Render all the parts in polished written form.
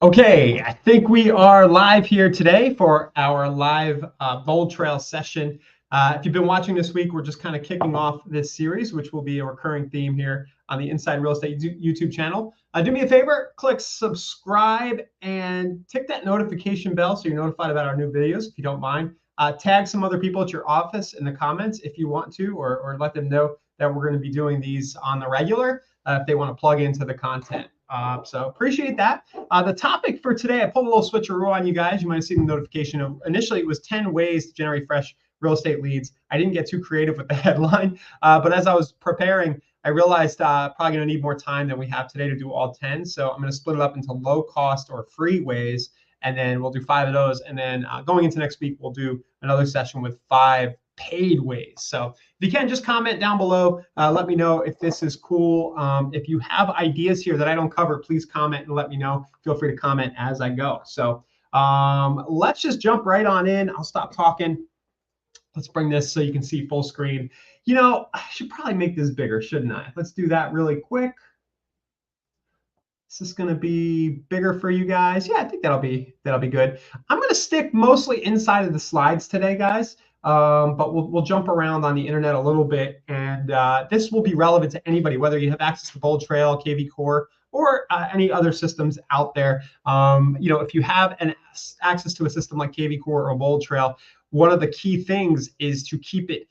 Okay, I think we are live here today for our live Bold Trail session. If you've been watching this week, we're just kind of kicking off this series, which will be a recurring theme here on the Inside Real Estate YouTube channel. Do me a favor, click subscribe and tick that notification bell so you're notified about our new videos, if you don't mind. Tag some other people at your office in the comments if you want to, or let them know that we're going to be doing these on the regular if they want to plug into the content. So appreciate that. The topic for today, I pulled a little switcheroo on you guys. You might have seen the notification of initially it was 10 ways to generate fresh real estate leads. I didn't get too creative with the headline, but as I was preparing, I realized probably going to need more time than we have today to do all 10. So I'm going to split it up into low cost or free ways, and then we'll do 5 of those. And then going into next week, we'll do another session with 5 paid ways. So if you can, just comment down below. Let me know if this is cool. If you have ideas here that I don't cover, please comment and let me know. Feel free to comment as I go. So let's just jump right on in. I'll stop talking. Let's bring this so you can see full screen. You know, I should probably make this bigger, shouldn't I? Let's do that really quick. Is this going to be bigger for you guys? Yeah, I think that'll be good. I'm going to stick mostly inside of the slides today, guys. But we'll jump around on the internet a little bit, and this will be relevant to anybody, whether you have access to Bold Trail, KV Core, or any other systems out there. You know, if you have access to a system like KV Core or Bold Trail, one of the key things is to keep it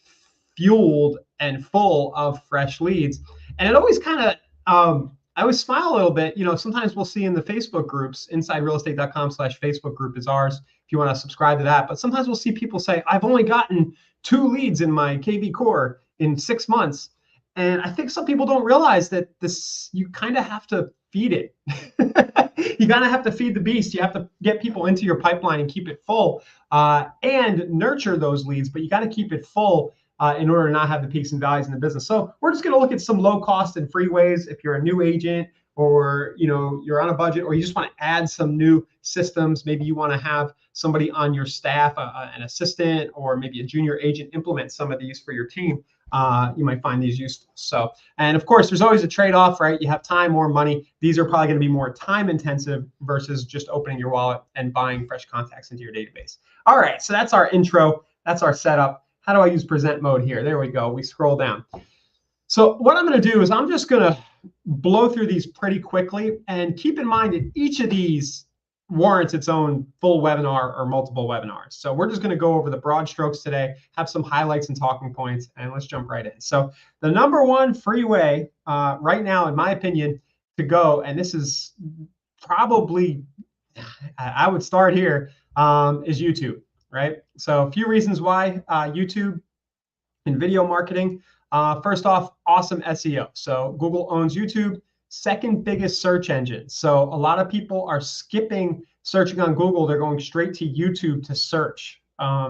fueled and full of fresh leads. And it always kind of I always smile a little bit. You know, sometimes we'll see in the Facebook groups, insiderealestate.com/Facebook group is ours, if you want to subscribe to that. But sometimes we'll see people say, I've only gotten 2 leads in my KV Core in 6 months. And I think some people don't realize that you kind of have to feed it. You kind of have to feed the beast. You have to get people into your pipeline and keep it full and nurture those leads, but you got to keep it full in order to not have the peaks and valleys in the business. So we're just going to look at some low cost and free ways if you're a new agent, or you're on a budget, or you just want to add some new systems. Maybe you want to have somebody on your staff, an assistant, or maybe a junior agent implement some of these for your team. You might find these useful. So, and of course, there's always a trade-off, right? You have time or money. These are probably going to be more time intensive versus just opening your wallet and buying fresh contacts into your database. All right, so that's our intro. That's our setup. How do I use present mode here? There we go. We scroll down. So what I'm going to do is I'm just going to blow through these pretty quickly, and keep in mind that each of these warrants its own full webinar or multiple webinars. So we're just going to go over the broad strokes today, have some highlights and talking points, and let's jump right in. So the number one free way right now, in my opinion, to go, and this is probably, I would start here, is YouTube, right? So a few reasons why YouTube and video marketing. First off, awesome SEO. So Google owns YouTube, second biggest search engine. So a lot of people are skipping searching on Google. They're going straight to YouTube to search.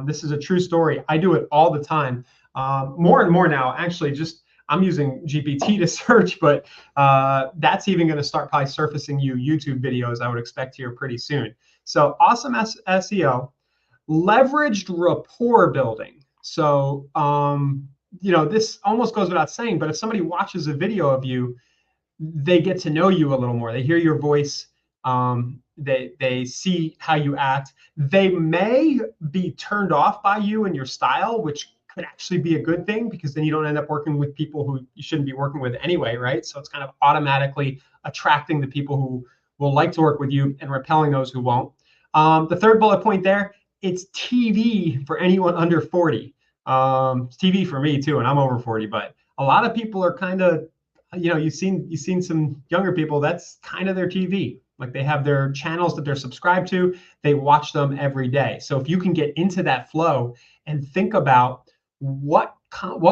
This is a true story. I do it all the time. More and more now, actually. Just I'm using GPT to search, but that's even going to start probably surfacing you YouTube videos, I would expect here pretty soon. So awesome SEO, leveraged rapport building. So this almost goes without saying, but if somebody watches a video of you, they get to know you a little more. They hear your voice. They see how you act. They may be turned off by you and your style, which could actually be a good thing, because then you don't end up working with people who you shouldn't be working with anyway, right? So it's kind of automatically attracting the people who will like to work with you and repelling those who won't. The third bullet point there, it's TV for anyone under 40. It's TV for me too, and I'm over 40, but a lot of people are kind of, you've seen some younger people, that's kind of their TV. Like, they have their channels that they're subscribed to, they watch them every day. So if you can get into that flow and think about what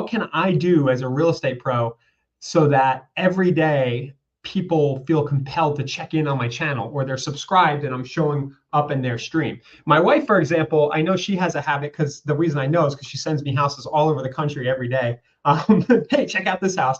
can I do as a real estate pro so that every day people feel compelled to check in on my channel, or they're subscribed and I'm showing up in their stream. My wife, for example, I know she has a habit, because the reason I know is because she sends me houses all over the country every day. Hey, check out this house.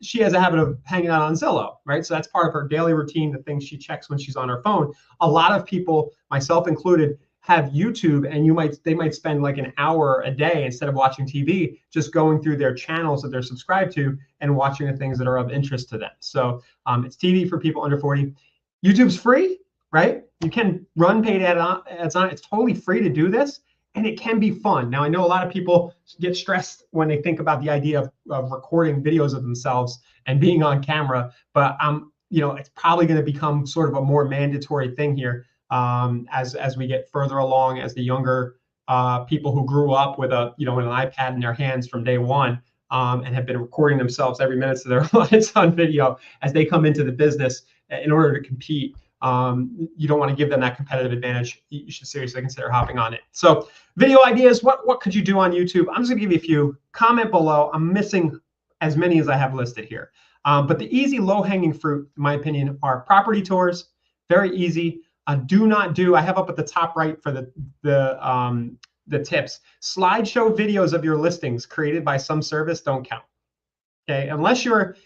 She has a habit of hanging out on Zillow, right? So that's part of her daily routine, the things she checks when she's on her phone. A lot of people, myself included, have YouTube, and they might spend like an hour a day, instead of watching TV, just going through their channels that they're subscribed to and watching the things that are of interest to them. So it's TV for people under 40. YouTube's free. right? You can run paid ads on it. It's totally free to do this, and it can be fun. Now, I know a lot of people get stressed when they think about the idea of recording videos of themselves and being on camera, but it's probably going to become sort of a more mandatory thing here as we get further along, as the younger people who grew up with an iPad in their hands from day one and have been recording themselves every minute of their lives on video, as they come into the business in order to compete. You don't want to give them that competitive advantage. You should seriously consider hopping on it. So video ideas, what could you do on YouTube? I'm just gonna give you a few. Comment below. I'm missing as many as I have listed here. But the easy low-hanging fruit, in my opinion, are property tours. Very easy. Do not do, I have up at the top right for the tips, slideshow videos of your listings created by some service don't count. Okay, unless you're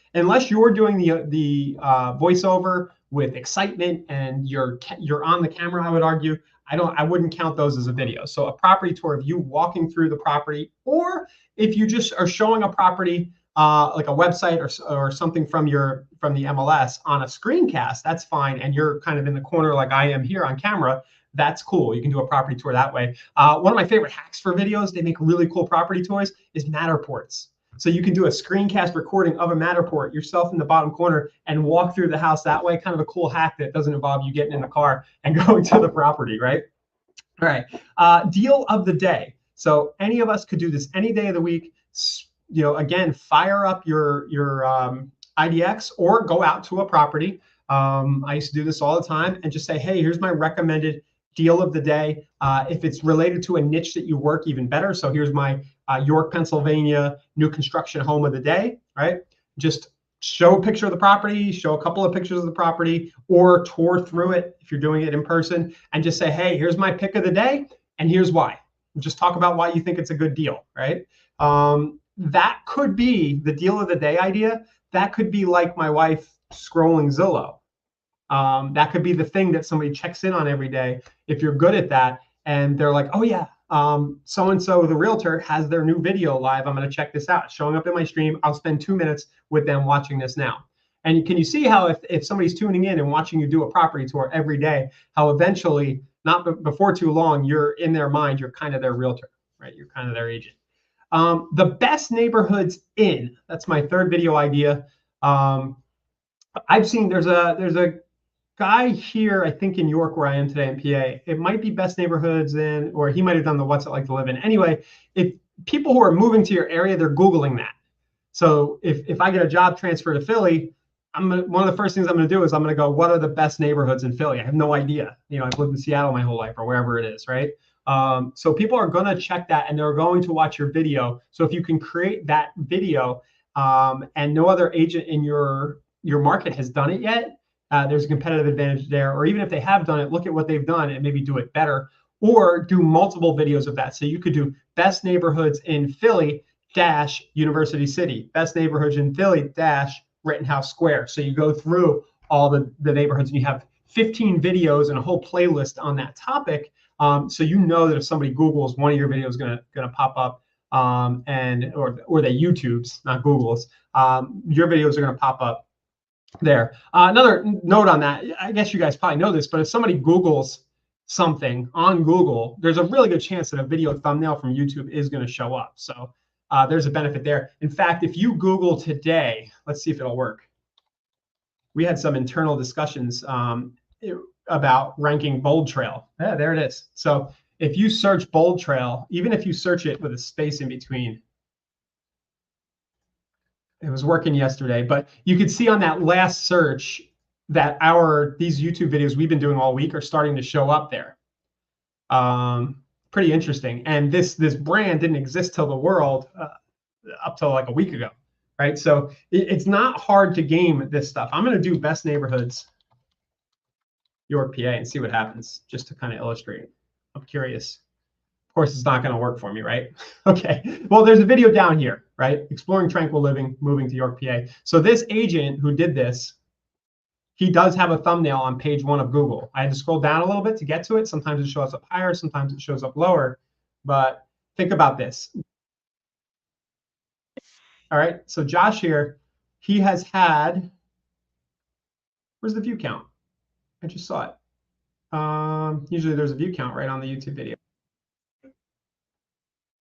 doing the voiceover with excitement and you're on the camera, I would argue, I wouldn't count those as a video. So a property tour of you walking through the property, or if you just are showing a property like a website or something from the MLS on a screencast, that's fine. And you're kind of in the corner like I am here on camera, that's cool. You can do a property tour that way. One of my favorite hacks for videos, they make really cool property tours, is Matterports. So you can do a screencast recording of a Matterport yourself in the bottom corner and walk through the house that way. Kind of a cool hack that doesn't involve you getting in the car and going to the property, right? All right. Deal of the day. So any of us could do this any day of the week. Again, fire up your IDX or go out to a property. I used to do this all the time and just say, hey, here's my recommended deal of the day. If it's related to a niche that you work, even better. So here's my York, Pennsylvania new construction home of the day, right? Just show a picture of the property, show a couple of pictures of the property, or tour through it if you're doing it in person, and just say, hey, here's my pick of the day, and here's why. Just talk about why you think it's a good deal, right? That could be the deal of the day idea. That could be like my wife scrolling Zillow. That could be the thing that somebody checks in on every day. If you're good at that, and they're like, oh yeah, so-and-so, the realtor, has their new video live. I'm going to check this out. It's showing up in my stream. I'll spend 2 minutes with them watching this now. And can you see how if somebody's tuning in and watching you do a property tour every day, how eventually, not before too long, you're in their mind, you're kind of their realtor, right? You're kind of their agent. The best neighborhoods in, that's my third video idea. I've seen there's a guy here, I think in York, where I am today in PA. It might be best neighborhoods in, or he might have done the what's it like to live in. Anyway, if people who are moving to your area, they're Googling that. So if I get a job transfer to Philly, one of the first things I'm going to do is I'm going to go, what are the best neighborhoods in Philly? I have no idea. I've lived in Seattle my whole life, or wherever it is, right? So people are going to check that, and they're going to watch your video. So if you can create that video and no other agent in your market has done it yet, there's a competitive advantage there. Or even if they have done it, look at what they've done and maybe do it better, or do multiple videos of that. So you could do best neighborhoods in Philly - University City, best neighborhoods in Philly - Rittenhouse Square. So you go through all the neighborhoods, and you have 15 videos and a whole playlist on that topic. So you know that if somebody Googles, one of your videos is gonna pop up, or they YouTubes, not Googles. Your videos are gonna pop up there. Another note on that, I guess you guys probably know this, but if somebody Googles something on Google, there's a really good chance that a video thumbnail from YouTube is going to show up. So there's a benefit there. In fact, if you Google today, let's see if it'll work. We had some internal discussions about ranking Bold Trail. Yeah, there it is. So if you search Bold Trail, even if you search it with a space in between, it was working yesterday, but you could see on that last search that these YouTube videos we've been doing all week are starting to show up there. Pretty interesting. And this brand didn't exist till the world up till like a week ago, right? So it's not hard to game this stuff. I'm going to do best neighborhoods York, PA, and see what happens, just to kind of illustrate. I'm curious. Of course, it's not going to work for me, right? Okay. Well, there's a video down here, right? Exploring tranquil living, moving to York, PA. So this agent who did this, he does have a thumbnail on page 1 of Google. I had to scroll down a little bit to get to it. Sometimes it shows up higher, sometimes it shows up lower. But think about this. All right. So Josh here, he has had, where's the view count? I just saw it. Usually there's a view count right on the YouTube video.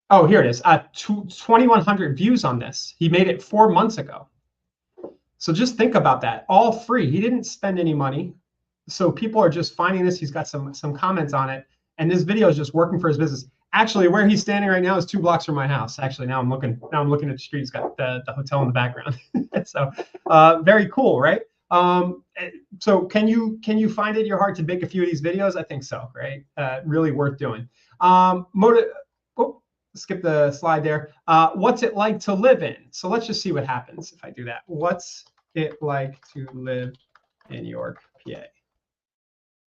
Oh, here it is. 2,100 views on this. He made it 4 months ago. So just think about that. All free. He didn't spend any money. So people are just finding this. He's got some comments on it. And this video is just working for his business. Actually, where he's standing right now is 2 blocks from my house. Actually, now I'm looking at the street. It's got the hotel in the background. So very cool, right? So can you find it in your heart to make a few of these videos? I think so, right? Really worth doing. Skip the slide there. What's it like to live in? So let's just see what happens if I do that. What's it like to live in York, PA?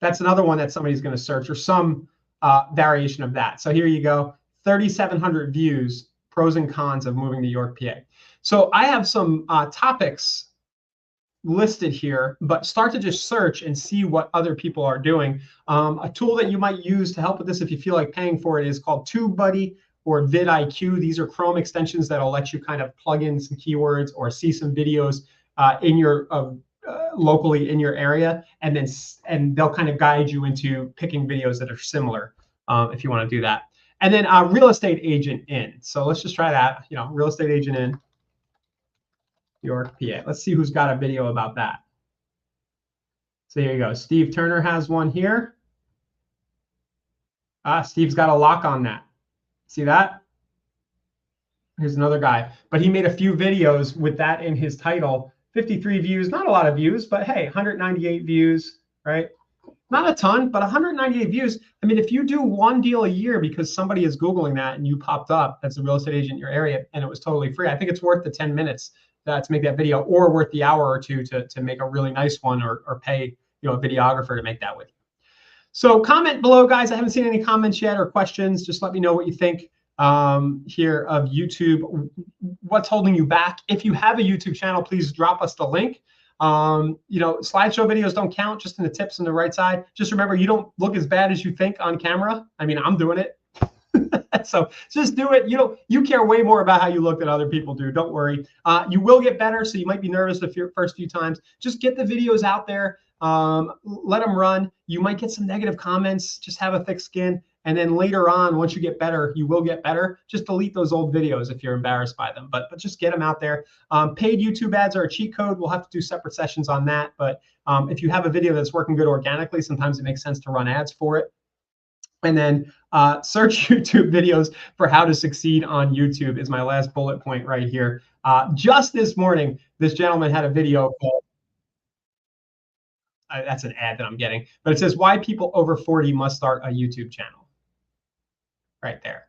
That's another one that somebody's going to search, or some variation of that. So here you go, 3,700 views, pros and cons of moving to York, PA. So I have some topics listed here, but start to just search and see what other people are doing. A tool that you might use to help with this if you feel like paying for it is called TubeBuddy or vidIQ. These are Chrome extensions that'll let you kind of plug in some keywords or see some videos in your locally in your area, and they'll kind of guide you into picking videos that are similar if you want to do that. And then real estate agent in. So let's just try that. Real estate agent in York, PA. Let's see who's got a video about that. So here you go. Steve Turner has one here. Steve's got a lock on that. See that? Here's another guy. But he made a few videos with that in his title. 53 views, not a lot of views, but hey, 198 views, right? Not a ton, but 198 views. I mean, if you do one deal a year because somebody is Googling that and you popped up as a real estate agent in your area and it was totally free, I think it's worth the 10 minutes to make that video, or worth the hour or two to make a really nice one, or pay a videographer to make that with you. So comment below, guys. I haven't seen any comments yet or questions. Just let me know what you think here of YouTube. What's holding you back? If you have a YouTube channel, please drop us the link. Slideshow videos don't count, just in the tips on the right side. Just remember, you don't look as bad as you think on camera. I mean, I'm doing it. So just do it. You care way more about how you look than other people do. Don't worry. You will get better, so you might be nervous the first few times. Just get the videos out there. Let them run. You might get some negative comments. Just have a thick skin. And then later on, once you get better, you will get better. Just delete those old videos if you're embarrassed by them. But just get them out there. Paid YouTube ads are a cheat code. We'll have to do separate sessions on that. But if you have a video that's working good organically, sometimes it makes sense to run ads for it. And then search YouTube videos for how to succeed on YouTube is my last bullet point right here. Just this morning, this gentleman had a video called, that's an ad that I'm getting, but it says why people over 40 must start a YouTube channel. Right there.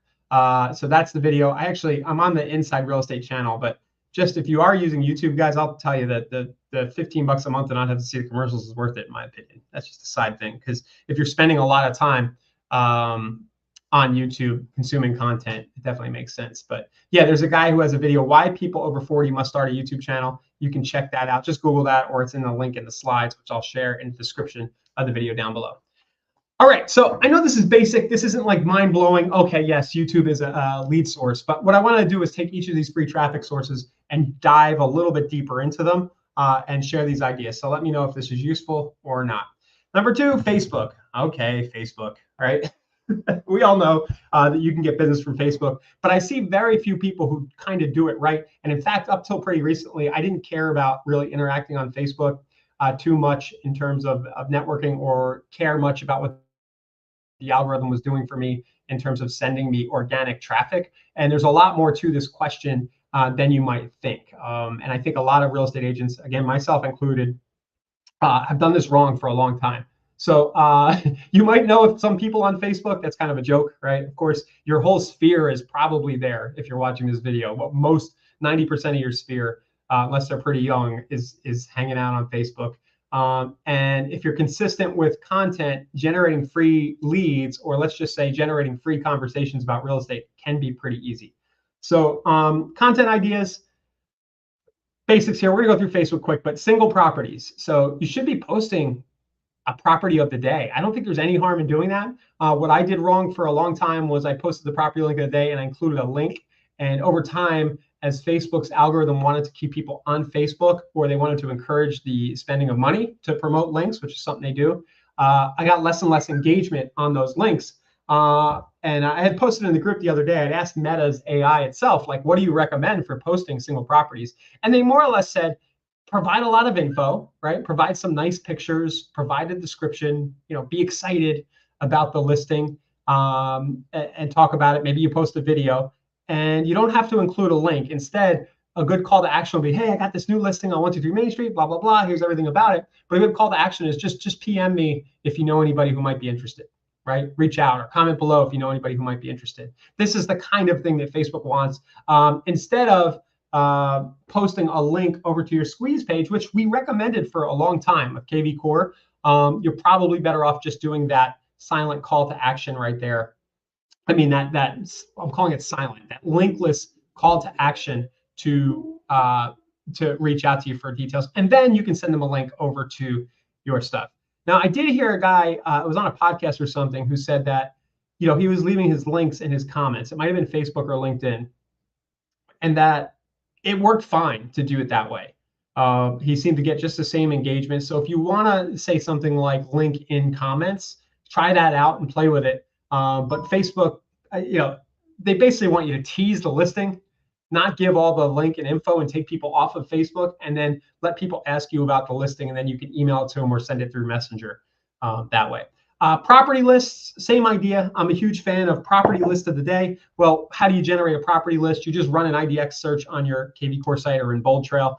So that's the video. I'm on the Inside Real Estate channel, but just if you are using YouTube, guys, I'll tell you that the 15 bucks a month to not have to see the commercials is worth it, in my opinion. That's just a side thing, because if you're spending a lot of time on YouTube consuming content, it definitely makes sense. But yeah, there's a guy who has a video, why people over 40 must start a YouTube channel. You can check that out. Just Google that, or it's in the link in the slides, which I'll share in the description of the video down below. All right, so I know this is basic. This isn't like mind-blowing. Okay, yes, YouTube is a lead source, but what I want to do is take each of these free traffic sources and dive a little bit deeper into them and share these ideas. So let me know if this is useful or not. Number 2, Facebook. Okay, Facebook, right? We all know that you can get business from Facebook, but I see very few people who kind of do it right. And in fact, up till pretty recently, I didn't care about really interacting on Facebook too much in terms of networking, or care much about what the algorithm was doing for me in terms of sending me organic traffic. And there's a lot more to this question than you might think. And I think a lot of real estate agents, again, myself included, have done this wrong for a long time. So you might know if some people on Facebook, that's kind of a joke, right? Of course, your whole sphere is probably there if you're watching this video. But most 90% of your sphere, unless they're pretty young, is hanging out on Facebook. And if you're consistent with content, generating free leads, or let's just say generating free conversations about real estate, can be pretty easy. So content ideas, basics here. We're gonna go through Facebook quick, but single properties. So you should be posting a property of the day. I don't think there's any harm in doing that. What I did wrong for a long time was I posted the property link of the day and I included a link. And over time, as Facebook's algorithm wanted to keep people on Facebook, or they wanted to encourage the spending of money to promote links, which is something they do, I got less and less engagement on those links. And I had posted in the group the other day, I'd asked Meta's AI itself, like, what do you recommend for posting single properties? And they more or less said, provide a lot of info, right? Provide some nice pictures, provide a description, be excited about the listing, and talk about it. Maybe you post a video, and you don't have to include a link. Instead, a good call to action will be, hey, I got this new listing on 123 Main Street, blah, blah, blah. Here's everything about it. But a good call to action is just PM me if you know anybody who might be interested, right? Reach out or comment below if you know anybody who might be interested. This is the kind of thing that Facebook wants. Instead of posting a link over to your squeeze page, which we recommended for a long time of KV Core, you're probably better off just doing that silent call to action right there. I mean, that I'm calling it silent, that linkless call to action to reach out to you for details, and then you can send them a link over to your stuff. Now, I did hear a guy, it was on a podcast or something, who said that he was leaving his links in his comments. It might have been Facebook or LinkedIn, and that it worked fine to do it that way. He seemed to get just the same engagement. So if you want to say something like link in comments, try that out and play with it. But Facebook, they basically want you to tease the listing, not give all the link and info and take people off of Facebook, and then let people ask you about the listing, and then you can email it to them or send it through Messenger that way. Property lists, same idea. I'm a huge fan of property list of the day. Well, how do you generate a property list? You just run an IDX search on your KV Core site or in BoldTrail.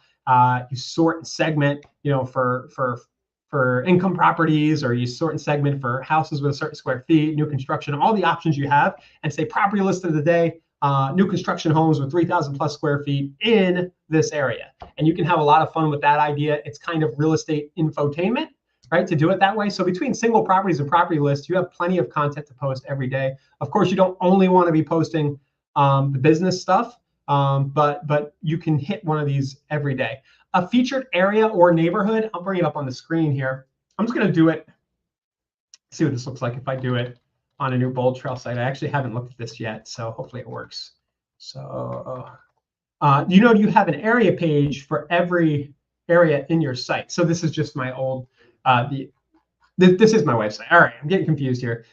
You sort and segment, for income properties, or you sort and segment for houses with a certain square feet, new construction, all the options you have, and say property list of the day, new construction homes with 3,000 plus square feet in this area. And you can have a lot of fun with that idea. It's kind of real estate infotainment, right, to do it that way. So between single properties and property lists, you have plenty of content to post every day. Of course, you don't only want to be posting the business stuff, but you can hit one of these every day. A featured area or neighborhood, I'll bring it up on the screen here. I'm just going to do it, see what this looks like if I do it on a new BoldTrail site. I actually haven't looked at this yet, so hopefully it works. So, you have an area page for every area in your site. So this is just my old, this is my website. All right, I'm getting confused here.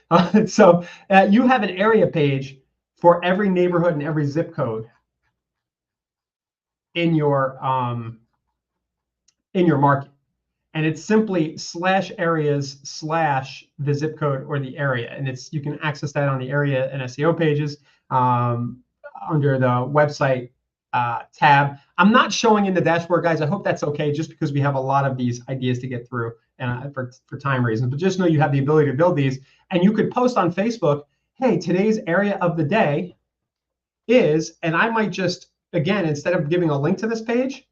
So you have an area page for every neighborhood and every zip code in your market. And it's simply /areas/the zip code or the area. And you can access that on the area and SEO pages under the website tab. I'm not showing in the dashboard, guys. I hope that's okay, just because we have a lot of these ideas to get through and for time reasons. But just know you have the ability to build these. And you could post on Facebook, hey, today's area of the day is, and I might just, again, instead of giving a link to this page,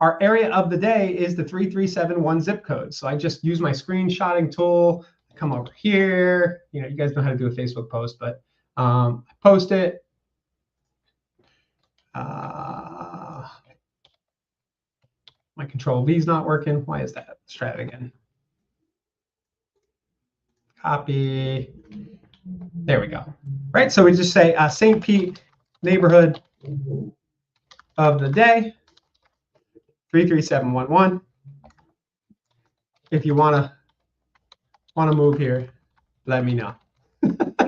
our area of the day is the 3371 zip code. So I just use my screenshotting tool, come over here. You guys know how to do a Facebook post, but I post it. My Control V is not working. Why is that? Let's try it again. Copy. There we go. Right. So we just say St. Pete neighborhood of the day, 33711. If you wanna move here, let me know.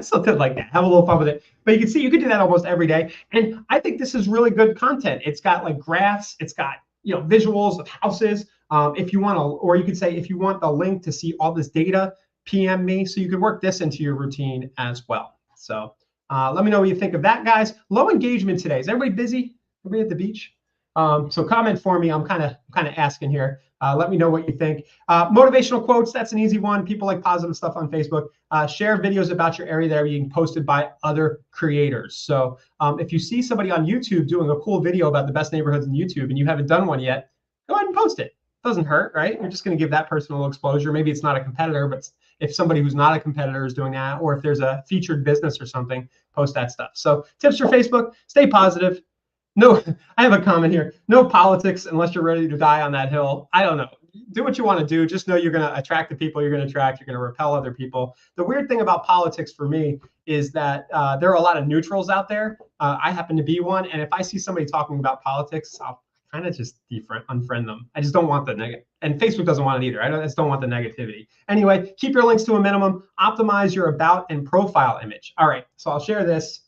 Something like that. Have a little fun with it. But you can see you can do that almost every day. And I think this is really good content. It's got like graphs. It's got visuals of houses. If you want to, or you could say if you want the link to see all this data, PM me. So you could work this into your routine as well. So let me know what you think of that, guys. Low engagement today. Is everybody busy? Everybody at the beach? So comment for me. I'm kind of asking here. Let me know what you think. Motivational quotes, that's an easy one. People like positive stuff on Facebook. Share videos about your area that are being posted by other creators. So if you see somebody on YouTube doing a cool video about the best neighborhoods in YouTube and you haven't done one yet, go ahead and post it. Doesn't hurt, right? You're just going to give that person a little exposure. Maybe it's not a competitor, but if somebody who's not a competitor is doing that, or if there's a featured business or something, post that stuff. So tips for Facebook, stay positive. No, I have a comment here. No politics unless you're ready to die on that hill. I don't know. Do what you want to do. Just know you're going to attract the people you're going to attract. You're going to repel other people. The weird thing about politics for me is that there are a lot of neutrals out there. I happen to be one. And if I see somebody talking about politics, I'll kind of just unfriend them. I just don't want the negative, and Facebook doesn't want it either. I just don't want the negativity. Anyway, keep your links to a minimum. Optimize your about and profile image. All right, so I'll share this.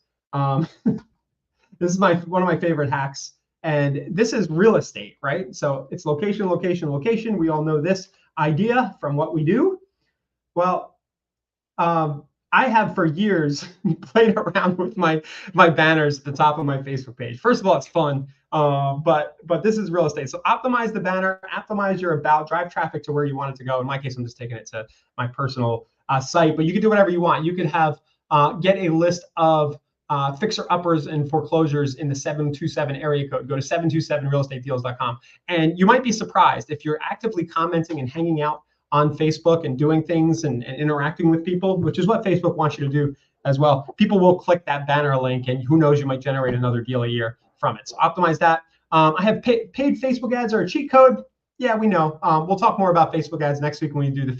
This is one of my favorite hacks, and this is real estate, right? So it's location, location, location. We all know this idea from what we do. Well, I have for years played around with my banners at the top of my Facebook page. First of all, it's fun, but this is real estate. So optimize the banner, optimize your about, drive traffic to where you want it to go. In my case, I'm just taking it to my personal site, but you can do whatever you want. You could have get a list of fixer-uppers and foreclosures in the 727 area code. Go to 727realestatedeals.com, and you might be surprised if you're actively commenting and hanging out on Facebook and doing things and interacting with people, which is what Facebook wants you to do as well. People will click that banner link, and who knows, you might generate another deal a year from it. So optimize that. I have paid Facebook ads are a cheat code. Yeah, we know. We'll talk more about Facebook ads next week when we do the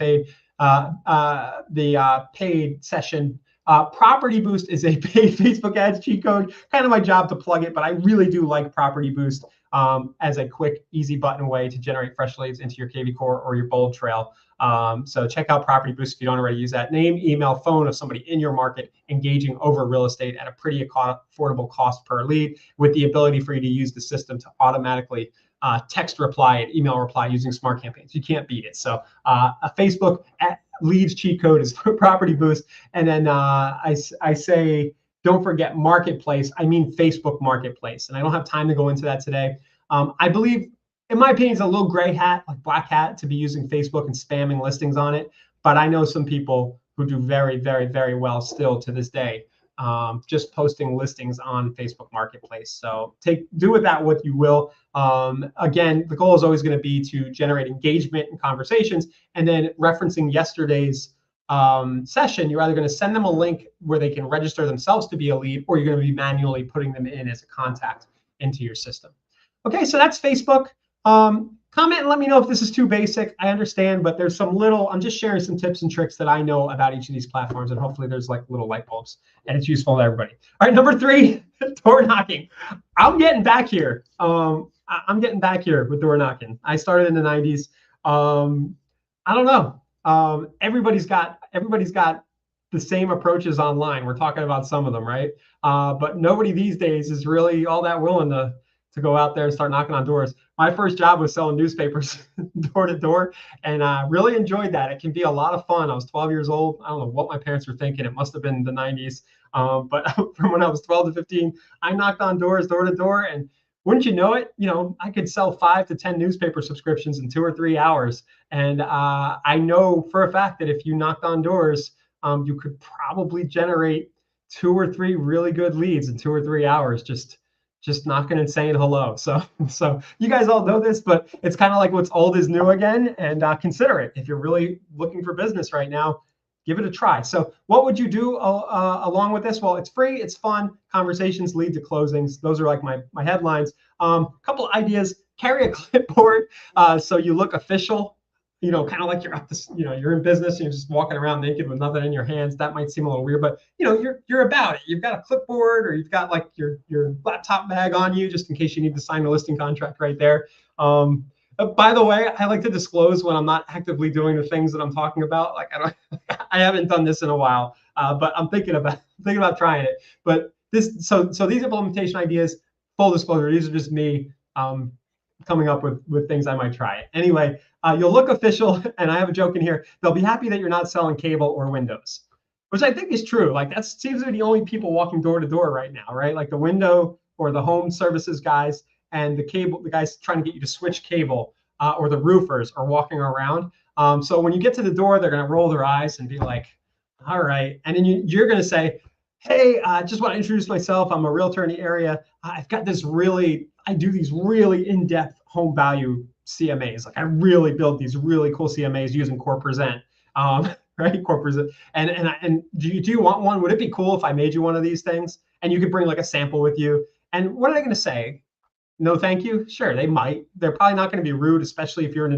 paid session. Property Boost is a paid Facebook ads cheat code. Kind of my job to plug it, but I really do like Property Boost as a quick, easy button way to generate fresh leads into your KV Core or your Bold Trail. So check out Property Boost if you don't already use that. Name, email, phone of somebody in your market engaging over real estate at a pretty affordable cost per lead, with the ability for you to use the system to automatically text reply and email reply using Smart Campaigns. You can't beat it. So a Facebook leads cheat code is Property Boost. And then I say, don't forget Marketplace. I mean Facebook Marketplace. And I don't have time to go into that today. I believe, in my opinion, it's a little gray hat, like black hat, to be using Facebook and spamming listings on it. But I know some people who do very, very, very well still to this day, just posting listings on Facebook Marketplace. So do with that what you will. Again, the goal is always going to be to generate engagement and conversations. And then referencing yesterday's session, you're either going to send them a link where they can register themselves to be a lead, or you're going to be manually putting them in as a contact into your system. Okay, so that's Facebook. Comment and let me know if this is too basic. I understand, but there's I'm just sharing some tips and tricks that I know about each of these platforms, and hopefully there's like little light bulbs and it's useful to everybody. All right, number 3, door knocking. I'm getting back here. I'm getting back here with door knocking. I started in the 90s. I don't know. Everybody's got the same approaches online. We're talking about some of them, right? But nobody these days is really all that willing to go out there and start knocking on doors. My first job was selling newspapers door to door, and I really enjoyed that. It can be a lot of fun. I was 12 years old. I don't know what my parents were thinking. It must have been the 90s. But from when I was 12 to 15, I knocked on doors door to door, and wouldn't you know it, I could sell 5 to 10 newspaper subscriptions in 2 or 3 hours. And I know for a fact that if you knocked on doors, you could probably generate 2 or 3 really good leads in 2 or 3 hours, just knocking and saying hello. So you guys all know this, but it's kind of like what's old is new again. And consider it. If you're really looking for business right now, give it a try. So what would you do along with this? Well, it's free, it's fun. Conversations lead to closings. Those are like my headlines. Couple of ideas: carry a clipboard so you look official. Kind of like you're you're in business and you're just walking around naked with nothing in your hands. That might seem a little weird, but you're about it. You've got a clipboard, or you've got like your laptop bag on you just in case you need to sign a listing contract right there. By the way, I like to disclose when I'm not actively doing the things that I'm talking about. Like I haven't done this in a while, but I'm thinking about trying it. But so these implementation ideas, full disclosure, these are just me coming up with things I might try. Anyway, you'll look official, and I have a joke in here. They'll be happy that you're not selling cable or windows, which I think is true. Like that seems to be the only people walking door to door right now, right? Like the window or the home services guys and the guys trying to get you to switch cable, or the roofers are walking around. So when you get to the door, they're going to roll their eyes and be like, all right. And then you're going to say, hey, I just want to introduce myself. I'm a realtor in the area. I do these really in-depth home value CMAs. Like I really build these really cool CMAs using CorePresent, right? CorePresent. And do you want one? Would it be cool if I made you one of these things? And you could bring like a sample with you. And what are they going to say? No, thank you. Sure, they might. They're probably not going to be rude, especially if you're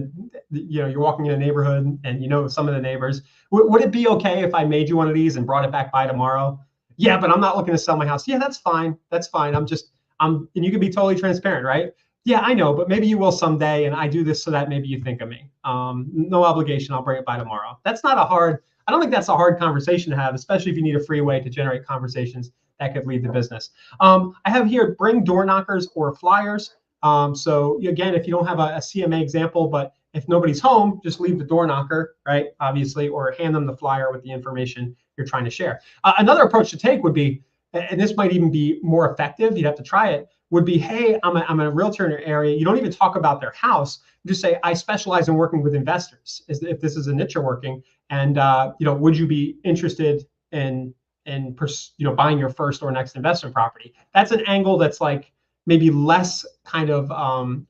you're walking in a neighborhood and some of the neighbors. Would it be okay if I made you one of these and brought it back by tomorrow? Yeah, but I'm not looking to sell my house. Yeah, that's fine. That's fine. And you can be totally transparent, right? Yeah, I know, but maybe you will someday. And I do this so that maybe you think of me. No obligation. I'll bring it by tomorrow. That's not a hard, I don't think that's a hard conversation to have, especially if you need a free way to generate conversations that could lead to business. I have here, bring door knockers or flyers. So again, if you don't have a CMA example, but if nobody's home, just leave the door knocker, right? Obviously, or hand them the flyer with the information you're trying to share. Another approach to take would be, and this might even be more effective, you'd have to try it, would be, hey, I'm a realtor in your area. You don't even talk about their house. You just say, I specialize in working with investors. If this is a niche you're working, and would you be interested in buying your first or next investment property? That's an angle that's like maybe less kind of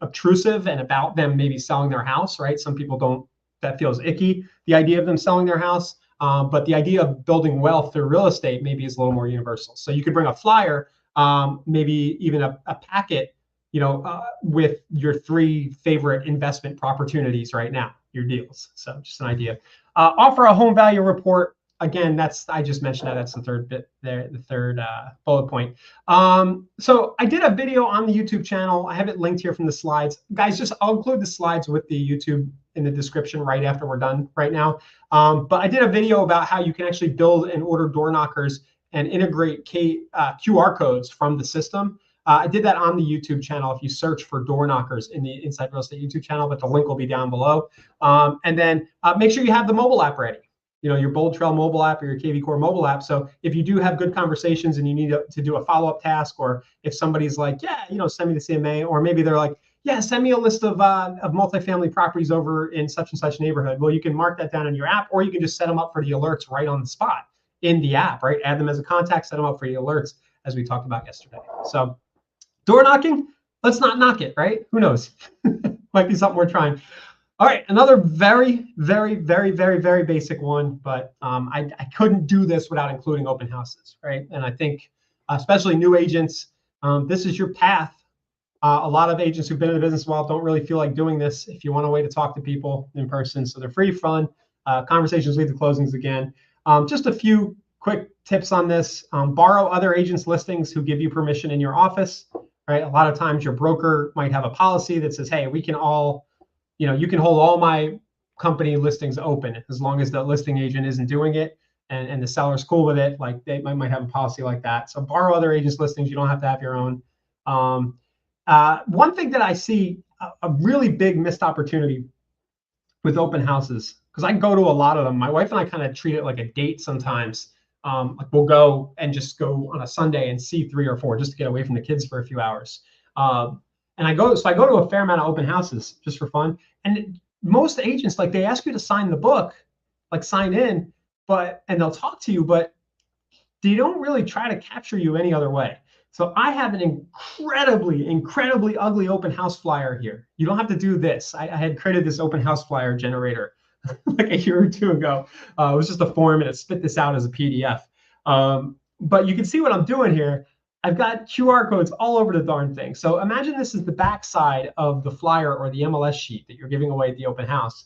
obtrusive and about them maybe selling their house, right? Some people don't, that feels icky, the idea of them selling their house. But the idea of building wealth through real estate maybe is a little more universal. So you could bring a flyer, maybe even a packet, with your 3 favorite investment opportunities right now, your deals. So just an idea. Offer a home value report. Again, I just mentioned that. That's the third bit there, the third bullet point. So I did a video on the YouTube channel. I have it linked here from the slides. Guys, I'll include the slides with the YouTube in the description right after we're done right now. But I did a video about how you can actually build and order door knockers and integrate QR codes from the system. I did that on the YouTube channel if you search for door knockers in the Inside Real Estate YouTube channel, but the link will be down below. And then make sure you have the mobile app ready. Your Bold Trail mobile app or your KV Core mobile app. So if you do have good conversations and you need to do a follow-up task, or if somebody's like, yeah, send me the CMA, or maybe they're like, yeah, send me a list of multifamily properties over in such and such neighborhood. Well, you can mark that down in your app, or you can just set them up for the alerts right on the spot in the app, right? Add them as a contact, set them up for the alerts, as we talked about yesterday. So door knocking, let's not knock it, right? Who knows? Might be something we're trying. All right, another very, very, very, very, very basic one, but I couldn't do this without including open houses, right? And I think, especially new agents, this is your path. A lot of agents who've been in the business a while don't really feel like doing this if you want a way to talk to people in person. So they're free, fun. Conversations lead to closings again. Just a few quick tips on this. Borrow other agents' listings who give you permission in your office, right? A lot of times your broker might have a policy that says, hey, we can all, you can hold all my company listings open as long as the listing agent isn't doing it and the seller's cool with it. Like they might have a policy like that. So borrow other agents' listings. You don't have to have your own. One thing that I see a really big missed opportunity with open houses, because I go to a lot of them. My wife and I kind of treat it like a date sometimes. Like we'll go and just go on a Sunday and see 3 or 4 just to get away from the kids for a few hours. And I go to a fair amount of open houses just for fun. And most agents, like they ask you to sign the book, like sign in, and they'll talk to you, but they don't really try to capture you any other way. So I have an incredibly, incredibly ugly open house flyer here. You don't have to do this. I had created this open house flyer generator like a year or 2 ago. It was just a form and it spit this out as a PDF. But you can see what I'm doing here. I've got QR codes all over the darn thing. So imagine this is the back side of the flyer or the MLS sheet that you're giving away at the open house.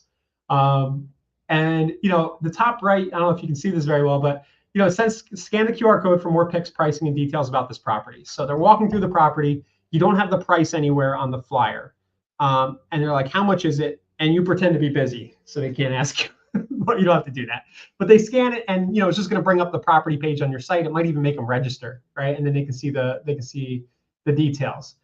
And the top right, I don't know if you can see this very well, but it says scan the QR code for more pics, pricing, and details about this property. So they're walking through the property. You don't have the price anywhere on the flyer. And they're like, how much is it? And you pretend to be busy so they can't ask you. But you don't have to do that. But they scan it, and it's just going to bring up the property page on your site. It might even make them register, right? And then they can see the details.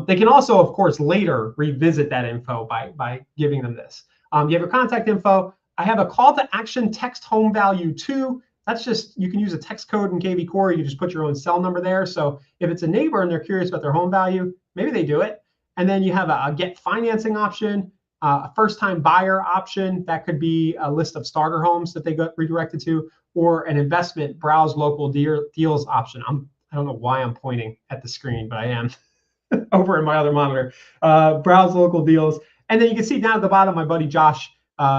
They can also, of course, later revisit that info by giving them this. You have your contact info. I have a call to action text home value to. That's just, you can use a text code in KV Core. You just put your own cell number there. So if it's a neighbor and they're curious about their home value, maybe they do it. And then you have a get financing option. A first-time buyer option, that could be a list of starter homes that they got redirected to, or an investment browse local deals option. I don't know why I'm pointing at the screen, but I am over in my other monitor. Browse local deals. And then you can see down at the bottom, my buddy Josh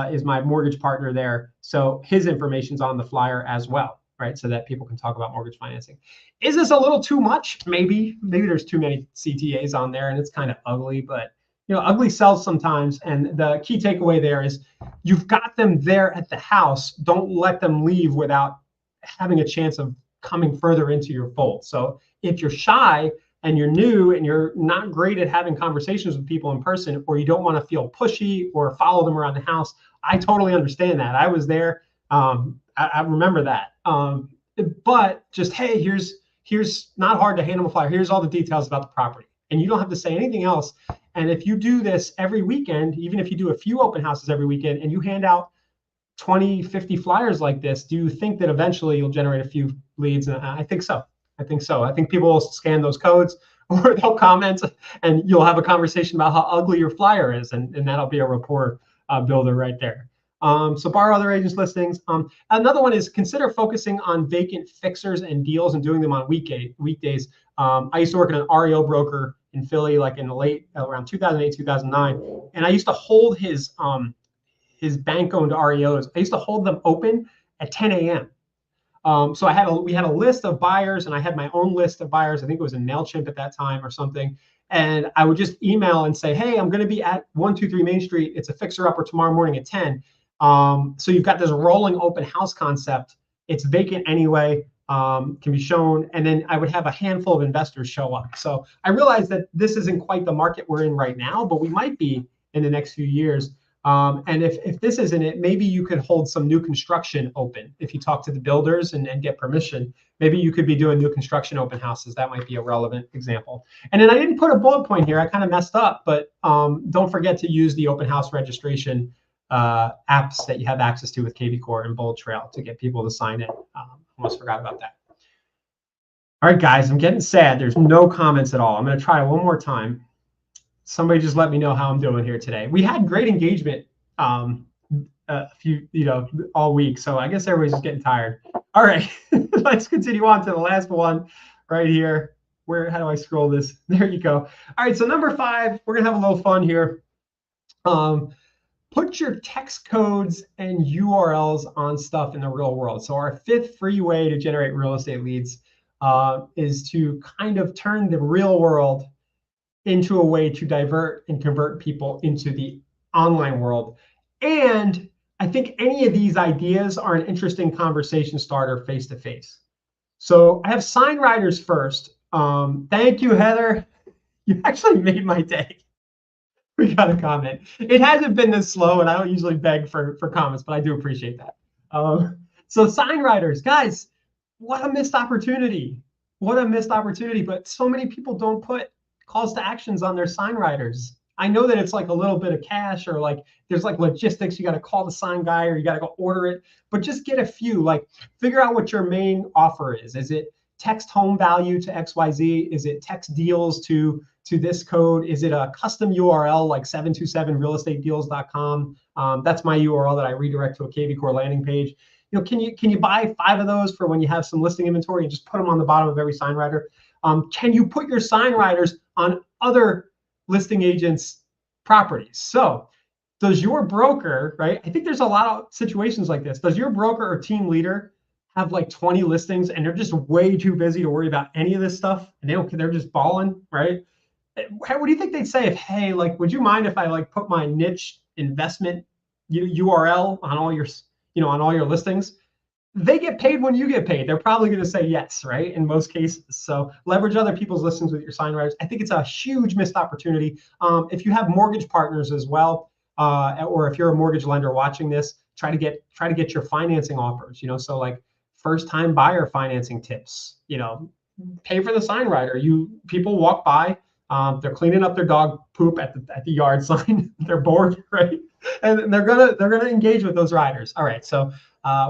is my mortgage partner there. So his information's on the flyer as well, right? So that people can talk about mortgage financing. Is this a little too much? Maybe there's too many CTAs on there and it's kind of ugly, but ugly sells sometimes. And the key takeaway there is you've got them there at the house. Don't let them leave without having a chance of coming further into your fold. So if you're shy, and you're new and you're not great at having conversations with people in person, or you don't want to feel pushy or follow them around the house, I totally understand that. I was there. I remember that. But just, hey, here's not hard to hand them a flyer. Here's all the details about the property. And you don't have to say anything else. And if you do this every weekend, even if you do a few open houses every weekend and you hand out 20, 50 flyers like this, do you think that eventually you'll generate a few leads? And I think so. I think so. I think people will scan those codes or they'll comment and you'll have a conversation about how ugly your flyer is. And that'll be a rapport builder right there. So borrow other agents' listings. Another one is consider focusing on vacant fixers and deals and doing them on weekdays. I used to work at an REO broker in Philly, like in the late around 2008, 2009, and I used to hold his bank-owned REOs. I used to hold them open at 10 a.m. So we had a list of buyers, and I had my own list of buyers. I think it was in MailChimp at that time or something. And I would just email and say, hey, I'm going to be at 123 Main Street. It's a fixer-upper tomorrow morning at 10. So you've got this rolling open house concept. It's vacant anyway, can be shown. And then I would have a handful of investors show up. So I realized that this isn't quite the market we're in right now, but we might be in the next few years. And if this isn't it, maybe you could hold some new construction open. If you talk to the builders and get permission, maybe you could be doing new construction open houses. That might be a relevant example. And then I didn't put a bullet point here. I kind of messed up, but don't forget to use the open house registration apps that you have access to with kvCORE and Bold Trail to get people to sign in. Almost forgot about that. All right, guys, I'm getting sad. There's no comments at all. I'm going to try one more time. Somebody just let me know how I'm doing here today. We had great engagement all week, so I guess everybody's just getting tired. All right, let's continue on to the last one right here. How do I scroll this? There you go. All right, so number 5, we're gonna have a little fun here. Put your text codes and URLs on stuff in the real world. So our 5th free way to generate real estate leads is to kind of turn the real world into a way to divert and convert people into the online world. And I think any of these ideas are an interesting conversation starter face-to-face. So I have sign writers first. Thank you, Heather. You actually made my day. We got a comment. It hasn't been this slow, and I don't usually beg for comments, but I do appreciate that. So sign writers, guys, what a missed opportunity. What a missed opportunity, but so many people don't put calls to actions on their sign writers. I know that it's like a little bit of cash, or like there's like logistics. You got to call the sign guy or you got to go order it, but just get a few. Like figure out what your main offer is. Is it text home value to XYZ? Is it text deals to this code? Is it a custom URL like 727realestatedeals.com? That's my URL that I redirect to a kvCORE landing page. You know, can you buy 5 of those for when you have some listing inventory and just put them on the bottom of every sign writer? Can you put your sign writers on other listing agents' properties? So does your broker, right? I think there's a lot of situations like this. Does your broker or team leader have like 20 listings and they're just way too busy to worry about any of this stuff? And they're just balling, right? What do you think they'd say if, hey, like, would you mind if I like put my niche investment URL on all your, on all your listings? They get paid when you get paid. They're probably going to say yes, right? In most cases. So leverage other people's listings with your sign writers. I think it's a huge missed opportunity. If you have mortgage partners as well, or if you're a mortgage lender watching this, try to get your financing offers. So like first-time buyer financing tips. Pay for the sign writer. People walk by. They're cleaning up their dog poop at the yard sign. They're bored, right? And they're gonna engage with those riders. All right, so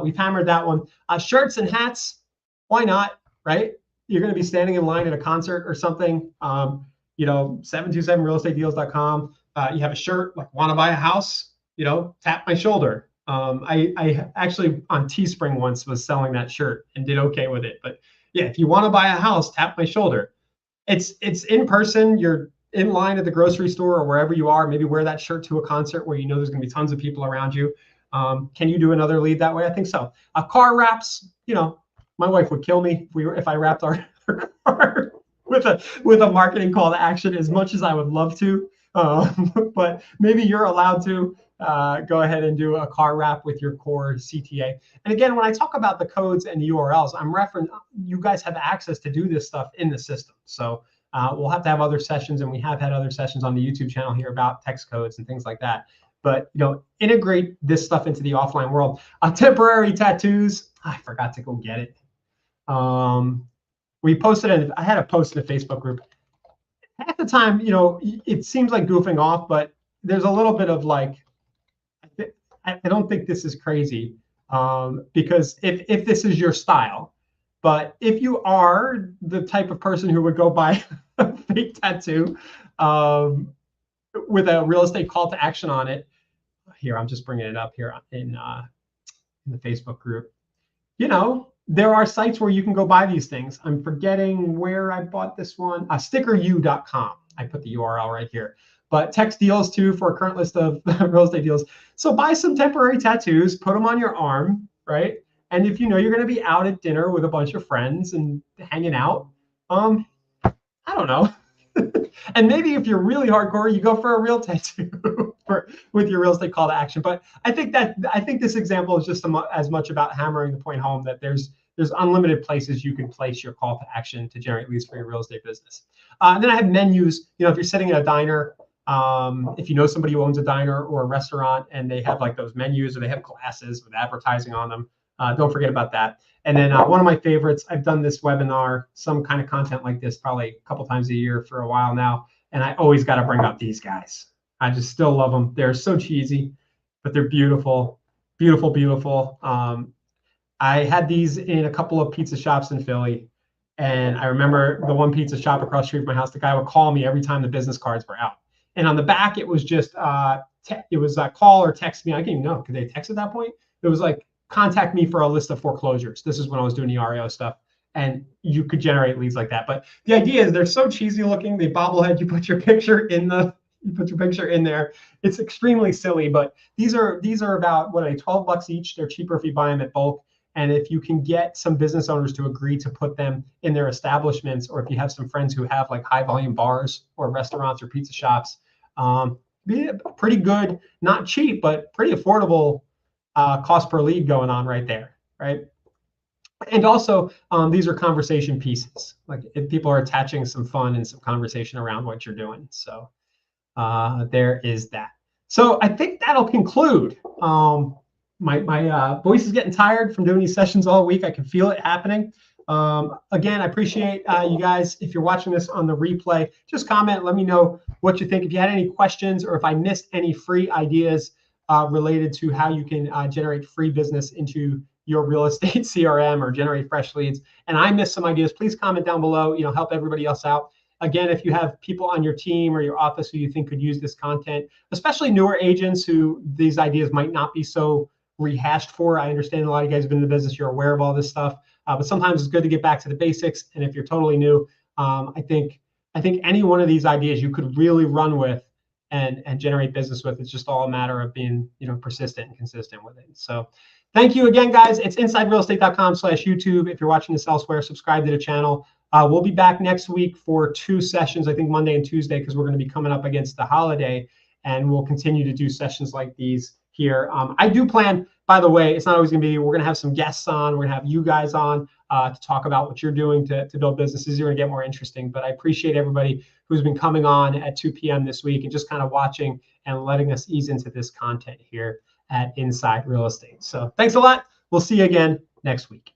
we've hammered that one. Shirts and hats, why not, right? You're gonna be standing in line at a concert or something. 727realestatedeals.com. You have a shirt, like want to buy a house, tap my shoulder. I actually on Teespring once was selling that shirt and did okay with it. But yeah, if you want to buy a house, tap my shoulder. It's in person. You're in line at the grocery store or wherever you are. Maybe wear that shirt to a concert where there's going to be tons of people around you. Can you do another lead that way? I think so. Car wraps. My wife would kill me if I wrapped our car with a marketing call to action. As much as I would love to, but maybe you're allowed to go ahead and do a car wrap with your core CTA. And again, when I talk about the codes and the URLs, I'm referencing you guys have access to do this stuff in the system. So We'll have to have other sessions, and we have had other sessions on the YouTube channel here about text codes and things like that. But integrate this stuff into the offline world. Temporary tattoos. I forgot to go get it. We posted it. I had a post in a Facebook group. At the time, it seems like goofing off, but there's a little bit of like, I don't think this is crazy, because if this is your style, but if you are the type of person who would go buy a fake tattoo with a real estate call to action on it, here, I'm just bringing it up here in the Facebook group. There are sites where you can go buy these things. I'm forgetting where I bought this one. Stickeru.com. I put the URL right here. But text deals too for a current list of real estate deals. So buy some temporary tattoos, put them on your arm, right? And if you're going to be out at dinner with a bunch of friends and hanging out, I don't know. And maybe if you're really hardcore, you go for a real tattoo with your real estate call to action. But I think this example is just as much about hammering the point home that there's unlimited places you can place your call to action to generate leads for your real estate business. And then I have menus. If you're sitting in a diner, if you know somebody who owns a diner or a restaurant and they have like those menus or they have glasses with advertising on them, don't forget about that. And then one of my favorites, I've done this webinar, some kind of content like this probably a couple times a year for a while now. And I always got to bring up these guys. I just still love them. They're so cheesy, but they're beautiful, beautiful, beautiful. I had these in a couple of pizza shops in Philly. And I remember the one pizza shop across the street from my house, the guy would call me every time the business cards were out. And on the back, it was just, it was call or text me. I didn't even know. Could they text at that point? It was like, contact me for a list of foreclosures. This is when I was doing the REO stuff. And you could generate leads like that. But the idea is they're so cheesy looking. They bobblehead. You put your picture in there. It's extremely silly, but these are about, what are they, $12 each? They're cheaper if you buy them at bulk. And if you can get some business owners to agree to put them in their establishments, or if you have some friends who have like high volume bars or restaurants or pizza shops, be pretty good, not cheap, but pretty affordable cost per lead going on right there, right? And also, these are conversation pieces. Like if people are attaching some fun and some conversation around what you're doing. So there is that. So I think that'll conclude. My voice is getting tired from doing these sessions all week. I can feel it happening. Again, I appreciate you guys. If you're watching this on the replay, just comment. Let me know what you think. If you had any questions or if I missed any free ideas related to how you can generate free business into your real estate CRM or generate fresh leads, and I missed some ideas, please comment down below. Help everybody else out. Again, if you have people on your team or your office who you think could use this content, especially newer agents who these ideas might not be so rehashed for. I understand a lot of you guys have been in the business, you're aware of all this stuff, but sometimes it's good to get back to the basics. And if you're totally new, I think any one of these ideas you could really run with and generate business with. It's just all a matter of being persistent and consistent with it. So thank you again, guys. It's insiderealestate.com/YouTube. If you're watching this elsewhere, subscribe to the channel. We'll be back next week for 2 sessions, I think Monday and Tuesday, because we're going to be coming up against the holiday, and we'll continue to do sessions like these here. I do plan, by the way, it's not always going to be, we're going to have some guests on, we're going to have you guys on to talk about what you're doing to build businesses. You're going to get more interesting, but I appreciate everybody who's been coming on at 2 p.m. this week and just kind of watching and letting us ease into this content here at Inside Real Estate. So thanks a lot. We'll see you again next week.